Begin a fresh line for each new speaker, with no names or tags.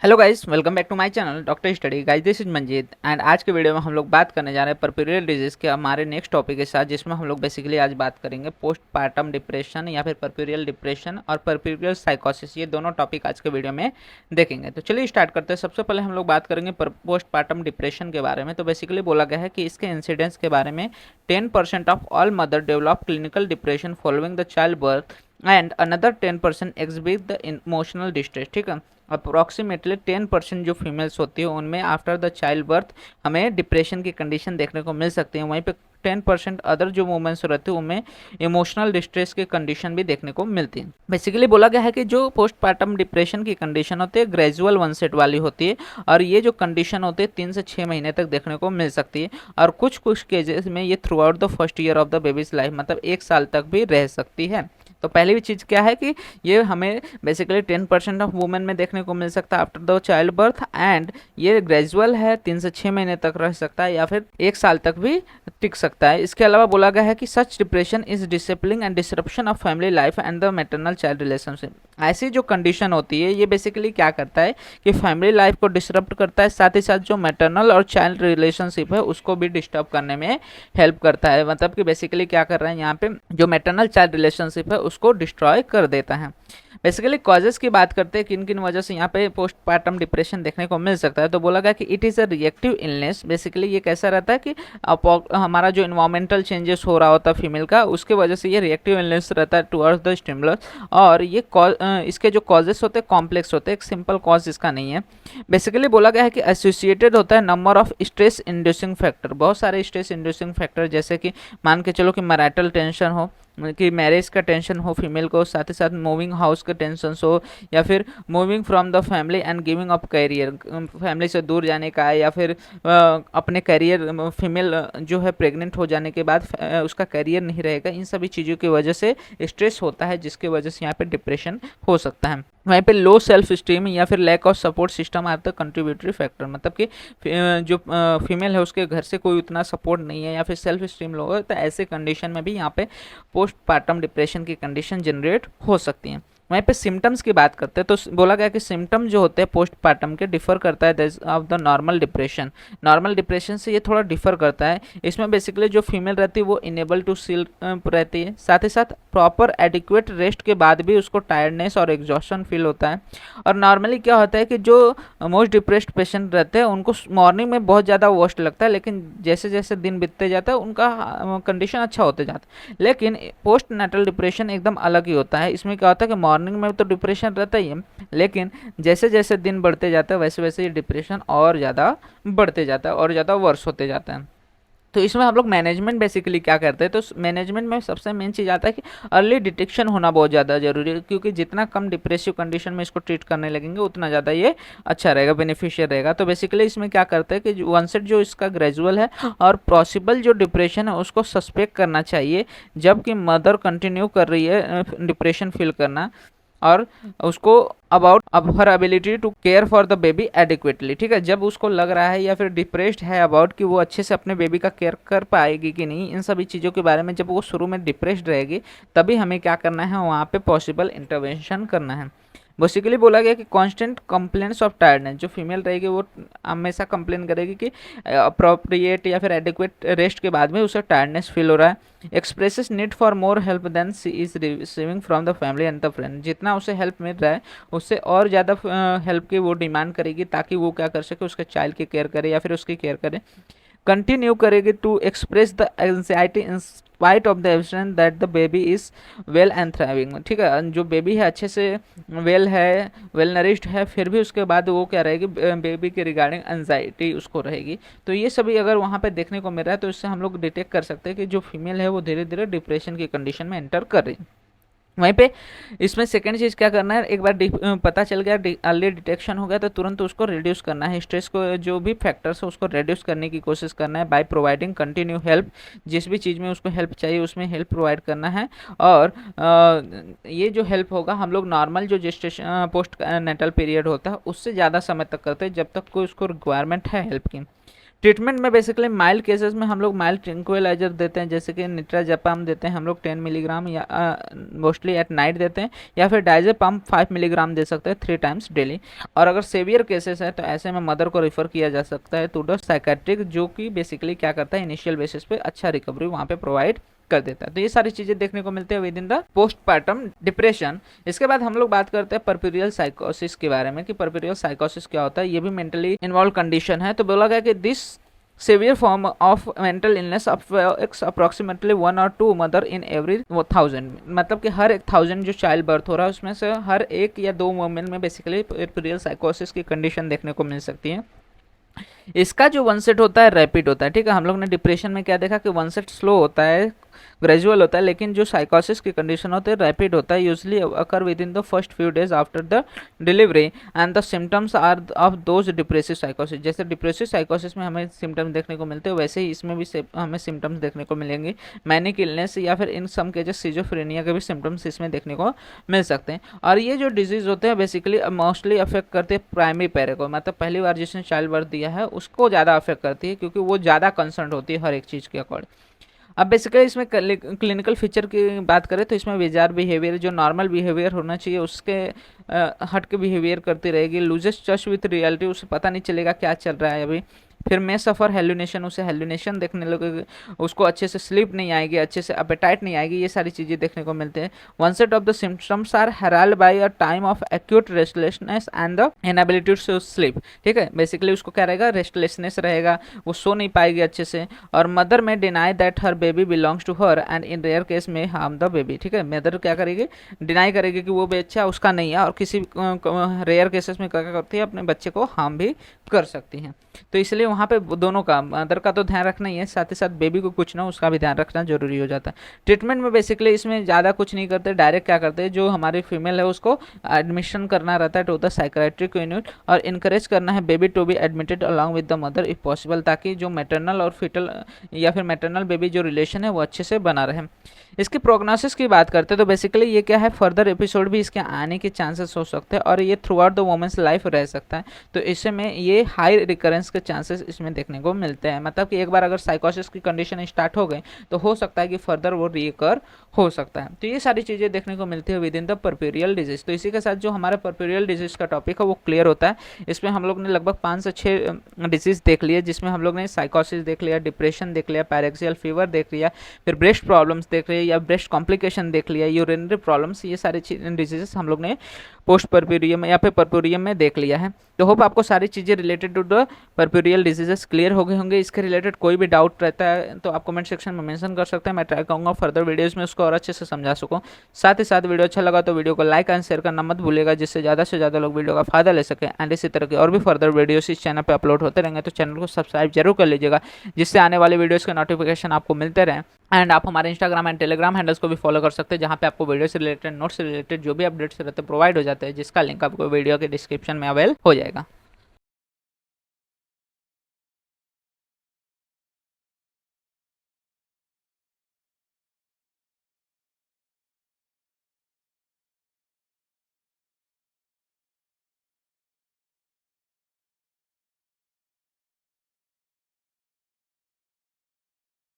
Hello guys, welcome back to my channel doctor study. Guys, this is Manjeet and आज के video में हम लोग बात करने जा रहे हैं परप्यूरियल डिजीज़ के हमारे नेक्स्ट टॉपिक के साथ, जिसमें हम लोग बेसिकली आज बात करेंगे पोस्ट पार्टम डिप्रेशन या फिर परप्यूरियल डिप्रेशन और परप्यूरियल साइकोसिस। ये दोनों टॉपिक आज के वीडियो में देखेंगे। तो चलिए स्टार्ट करते हैं। सबसे पहले हम लोग बात करेंगे पोस्ट पार्टम डिप्रेशन के बारे में। तो बेसिकली बोला गया है कि इसके इंसिडेंस के बारे में 10% of all mother develop clinical depression following the child birth and another 10% exhibit the emotional distress. ठीक है, अप्रोक्सीमेटली 10% जो फीमेल्स होती है उनमें आफ्टर द चाइल्ड बर्थ हमें डिप्रेशन की कंडीशन देखने को मिल सकती है। वहीं पे 10% अदर जो वुमेन्स रहती है उनमें इमोशनल डिस्ट्रेस की कंडीशन भी देखने को मिलती है। बेसिकली बोला गया है कि जो पोस्टपार्टम डिप्रेशन की कंडीशन होती है ग्रेजुअल वनसेट वाली होती है, और ये जो कंडीशन होती है 3 से 6 महीने तक देखने को मिल सकती है, और कुछ कुछ केसेस में ये throughout the first year of the babies life, मतलब 1 साल तक भी रह सकती है। तो पहली भी चीज़ क्या है कि ये हमें बेसिकली 10% ऑफ वुमेन में देखने को मिल सकता है after the child birth, and ये ग्रेजुअल है, 3 से 6 महीने तक रह सकता है या फिर 1 साल तक भी टिक सकता है। इसके अलावा बोला गया है कि such depression is discipline and disruption of family life and the maternal child relationship. ऐसी जो कंडीशन होती है ये बेसिकली क्या करता है कि फैमिली लाइफ को डिसरप्ट करता है, साथ ही साथ जो मैटरनल और चाइल्ड रिलेशनशिप है उसको भी डिस्टर्ब करने में हेल्प करता है। मतलब कि बेसिकली क्या कर रहा है यहाँ पे, जो मैटरनल चाइल्ड रिलेशनशिप है उसको डिस्ट्रॉय कर देता है। बेसिकली कॉजेस की बात करते हैं किन किन वजह से यहाँ पे पोस्टपार्टम डिप्रेशन देखने को मिल सकता है। तो बोला गया कि it is a reactive illness. Basically ये कैसा रहता है कि हमारा जो इन्वायरमेंटल चेंजेस हो रहा होता है फीमेल का, उसके वजह से ये रिएक्टिव इलनेस रहता है टुवर्ड्स द स्टिमुलस। और ये इसके जो कॉजेस होते हैं कॉम्प्लेक्स होते हैं, एक सिंपल कॉज इसका नहीं है। बेसिकली बोला गया है कि एसोसिएटेड होता है number of stress inducing factor, बहुत सारे स्ट्रेस इंड्यूसिंग फैक्टर, जैसे कि मान के चलो कि मैरिटल टेंशन हो, कि मैरिज का टेंशन हो फीमेल को, साथ ही साथ मूविंग हाउस का टेंशन हो, या फिर moving from the family and giving up career, family से दूर जाने का, या फिर अपने करियर, फीमेल जो है प्रेग्नेंट हो जाने के बाद उसका करियर नहीं रहेगा। इन सभी चीज़ों की वजह से स्ट्रेस होता है, जिसकी वजह से यहाँ पे डिप्रेशन हो सकता है। वहीं पे लो सेल्फ स्टीम या फिर lack of support system are the contributory factor, मतलब कि जो फीमेल है उसके घर से कोई उतना सपोर्ट नहीं है या फिर सेल्फ स्टीम लो है, तो ऐसे कंडीशन में भी यहाँ पे पोस्टपार्टम डिप्रेशन की कंडीशन जनरेट हो सकती हैं। वहीं पे सिम्टम्स की बात करते हैं तो बोला गया कि सिम्टम जो होते हैं पोस्टपार्टम के डिफर करता है of the normal depression. Normal depression से ये थोड़ा डिफर करता है। इसमें बेसिकली जो फीमेल रहती है वो इनेबल टू स्लीप रहती है, साथ ही साथ प्रॉपर एडिक्वेट रेस्ट के बाद भी उसको टायर्डनेस और एग्जॉस्शन फील होता है। और नॉर्मली क्या होता है कि जो मोस्ट डिप्रेस्ड पेशेंट रहते हैं उनको मॉर्निंग में बहुत ज़्यादा वर्स्ट लगता है, लेकिन जैसे जैसे दिन बीतते जाता है उनका कंडीशन अच्छा होते जाता है। लेकिन पोस्ट नेटल डिप्रेशन एकदम अलग ही होता है। इसमें क्या होता है कि मॉर्निंग में तो डिप्रेशन रहता ही है, लेकिन जैसे जैसे दिन बढ़ते जाता है वैसे वैसे ये डिप्रेशन और ज़्यादा बढ़ते जाता है और ज़्यादा वर्स होते जाता है। तो इसमें हम लोग मैनेजमेंट बेसिकली क्या करते हैं, तो मैनेजमेंट में सबसे मेन चीज़ आता है कि अर्ली डिटेक्शन होना बहुत ज़्यादा जरूरी है, क्योंकि जितना कम डिप्रेसिव कंडीशन में इसको ट्रीट करने लगेंगे उतना ज़्यादा ये अच्छा रहेगा, बेनिफिशियल रहेगा। तो बेसिकली इसमें क्या करते हैं कि वनसेट जो इसका ग्रेजुअल है और पॉसिबल जो डिप्रेशन है उसको सस्पेक्ट करना चाहिए, जबकि मदर कंटिन्यू कर रही है डिप्रेशन फील करना, और उसको अबाउट अब her ability to care for the baby adequately. ठीक है, जब उसको लग रहा है या फिर डिप्रेस्ड है अबाउट कि वो अच्छे से अपने बेबी का केयर कर पाएगी कि नहीं, इन सभी चीज़ों के बारे में जब वो शुरू में डिप्रेस्ड रहेगी तभी हमें क्या करना है, वहाँ पे पॉसिबल इंटरवेंशन करना है। बेसिकली बोला गया कि कांस्टेंट कंप्लेंट्स ऑफ टायर्डनेस, जो फीमेल रहेगी वो हमेशा कंप्लेन करेगी कि अप्रोप्रिएट या फिर एडिक्वेट रेस्ट के बाद में उसे टायर्डनेस फील हो रहा है। Expresses need for more help then she is receiving from the family and the friend, जितना उसे हेल्प मिल रहा है उससे और ज़्यादा हेल्प की वो डिमांड करेगी, ताकि वो क्या कर सके, उसके चाइल्ड की केयर करे या फिर उसकी केयर करे। कंटिन्यू करेगी to express the anxiety in spite of the evidence that the baby is well and thriving. ठीक है, जो बेबी है अच्छे से वेल है, वेल नरिश्ड है, फिर भी उसके बाद वो क्या रहेगी, बेबी के रिगार्डिंग एंजाइटी उसको रहेगी। तो ये सभी अगर वहाँ पे देखने को मिल रहा है तो इससे हम लोग डिटेक्ट कर सकते हैं कि जो फीमेल है वो धीरे धीरे डिप्रेशन की कंडीशन में एंटर कर रही है। वहीं पे इसमें सेकेंड चीज़ क्या करना है, एक बार पता चल गया, अर्ली डिटेक्शन हो गया, तो तुरंत उसको रिड्यूस करना है। स्ट्रेस को जो भी फैक्टर्स है उसको रिड्यूस करने की कोशिश करना है बाय प्रोवाइडिंग कंटिन्यू हेल्प। जिस भी चीज़ में उसको हेल्प चाहिए उसमें हेल्प प्रोवाइड करना है। और ये जो हेल्प होगा हम लोग नॉर्मल जो जेस्टेशन पोस्ट नेटल पीरियड होता है उससे ज़्यादा समय तक करते हैं, जब तक कोई उसको रिक्वायरमेंट है हेल्प की। ट्रीटमेंट में बेसिकली माइल्ड केसेस में हम लोग माइल्ड ट्रिंक्विलाइजर देते हैं, जैसे कि निट्राजेपाम देते हैं हम लोग 10 मिलीग्राम, या मोस्टली एट नाइट देते हैं, या फिर डाइजेपाम 5 मिलीग्राम दे सकते हैं 3 टाइम्स डेली। और अगर सेवियर केसेस है तो ऐसे में मदर को रेफर किया जा सकता है टू द साइकेट्रिक, जो कि बेसिकली क्या करता है, इनिशियल बेसिस पे अच्छा रिकवरी वहाँ पे प्रोवाइड कर देता है। तो ये सारी चीजें देखने को मिलती है with in the postpartum depression. इसके बाद हम लोग बात करते हैं परप्यूरियल साइकोसिस के बारे में कि परप्यूरियल साइकोसिस क्या होता है। ये भी मेंटली इन्वॉल्व कंडीशन है। तो बोला गया कि this severe form of mental illness affects approximately 1 or 2 mother in every 1000, मतलब कि हर 1000 जो चाइल्ड बर्थ हो रहा है उसमें से हर एक या 2 वुमेन में बेसिकली परप्यूरियल साइकोसिस की कंडीशन देखने को मिल सकती है। इसका जो वनसेट होता है रैपिड होता है, ठीक है। हम लोग ने डिप्रेशन में क्या देखा कि वनसेट स्लो होता है, ग्रेजुअल होता है, लेकिन जो साइकोसिस की कंडीशन होते हैं रैपिड होता है, usually occur within the first few days after the delivery and the symptoms are of those depressive साइकोसिस। जैसे डिप्रेसिव साइकोसिस में हमें सिम्टम्स देखने को मिलते हैं, वैसे ही इसमें भी हमें सिम्टम्स देखने को मिलेंगे। मैनिक इलनेस या फिर इन सम केसेस सिजोफ्रेनिया के भी सिम्टम्स इसमें देखने को मिल सकते हैं। और ये जो डिजीज होते हैं बेसिकली मोस्टली अफेक्ट करते हैं प्राइमरी पैरे को, मतलब पहली बार जिसने चाइल्ड बर्थ दिया है उसको ज़्यादा अफेक्ट करती है, क्योंकि वो ज़्यादा कंसर्न होती है हर एक चीज़ के अकॉर्डिंग। अब बेसिकली इसमें क्लिनिकल फीचर की बात करें तो इसमें विजार बिहेवियर, जो नॉर्मल बिहेवियर होना चाहिए उसके हट के बिहेवियर करती रहेगी। लूजेस टच विथ रियलिटी, उसे पता नहीं चलेगा क्या चल रहा है अभी। फिर मे सफ़र हेलुनेशन, उसे हेलुनेशन देखने लगेगी, उसको अच्छे से स्लीप नहीं आएगी, अच्छे से अपेटाइट नहीं आएगी, ये सारी चीज़ें देखने को मिलते हैं। One set of the symptoms are heralded by a time of acute restlessness and the inability to sleep, ठीक है। बेसिकली उसको क्या रहेगा, रेस्टलेसनेस रहेगा, वो सो नहीं पाएगी अच्छे से। और मदर में deny that her baby belongs to her and in rare case में हार्म द बेबी, ठीक है। मदर क्या करेगी, डिनाई करेगी कि वो बच्चा उसका नहीं है, और किसी रेयर केसेस में क्या करती है, अपने बच्चे को हार्म भी कर सकती हैं। तो इसलिए वहाँ पे दोनों का, मदर का तो ध्यान रखना ही है, साथ ही साथ बेबी को कुछ ना उसका भी ध्यान रखना जरूरी हो जाता है। ट्रीटमेंट में बेसिकली इसमें ज़्यादा कुछ नहीं करते, डायरेक्ट क्या करते हैं, जो हमारी फीमेल है उसको एडमिशन करना रहता है टू द साइकेट्रिक यूनिट, और इनकरेज करना है baby to be admitted along with the mother if possible, ताकि जो मैटरनल और फिटल या फिर मैटरनल बेबी जो रिलेशन है वो अच्छे से बना रहे। इसकी प्रोग्नोसिस की बात करते हैं तो बेसिकली ये क्या है, फर्दर एपिसोड भी इसके आने के चांसेस हो सकते हैं, और ये throughout the women's life रह सकता है। तो इससे में ये हाई रिकरेंस के चांसेस इसमें देखने को मिलते हैं, मतलब कि एक बार अगर साइकोसिस की कंडीशन स्टार्ट हो गई तो हो सकता है कि फर्दर वो रिकर हो सकता है। तो ये सारी चीज़ें देखने को मिलती है विद इन द परप्यूरियल डिजीज। तो इसी के साथ जो हमारा परप्यूरियल डिजीज का टॉपिक है वो क्लियर होता है। इसमें हम लोग ने लगभग 5 से 6 डिजीज देख लिए, जिसमें हम लोग ने साइकोसिस देख लिया, डिप्रेशन देख लिया, पैरेक्सियल फीवर देख लिया, फिर ब्रेस्ट प्रॉब्लम्स देख लिया या ब्रेस्ट कॉम्प्लिकेशन देख लिया, यूरिनरी प्रॉब्लम्स, ये सारी डिजीजेस हम लोग ने पोस्ट परप्यूरियम या फिर परप्यूरियम में देख लिया है। तो होप आपको सारी चीज़ें related to the puerperal diseases clear हो गए होंगे। इसके रिलेटेड कोई भी डाउट रहता है तो आप कमेंट सेक्शन में मेंशन कर सकते हैं, मैं ट्राई करूँगा फर्दर वीडियोस में उसको और अच्छे से समझा सकूँ। साथ ही साथ वीडियो अच्छा लगा तो वीडियो को लाइक एंड शेयर करना मत भूलिएगा, जिससे ज़्यादा से ज़्यादा लोग वीडियो का फायदा ले सकें। एंड इसी तरह के और भी फर्दर वीडियोस इस चैनल पर अपलोड होते रहेंगे, तो चैनल को सब्सक्राइब जरूर कर लीजिएगा, जिससे आने वाले वीडियोज़ के नोटिफिकेशन आपको मिलते रहें। एंड आप हमारे इंस्टाग्राम एंड टेलीग्राम हैंडल्स को भी फॉलो कर सकते हैं, जहाँ पे आपको वीडियो से रिलेटेड, नोट्स से रिलेटेड जो भी अपडेट्स रहते हैं प्रोवाइड हो जाते हैं, जिसका लिंक आपको वीडियो के डिस्क्रिप्शन में अवेल हो जाएगा।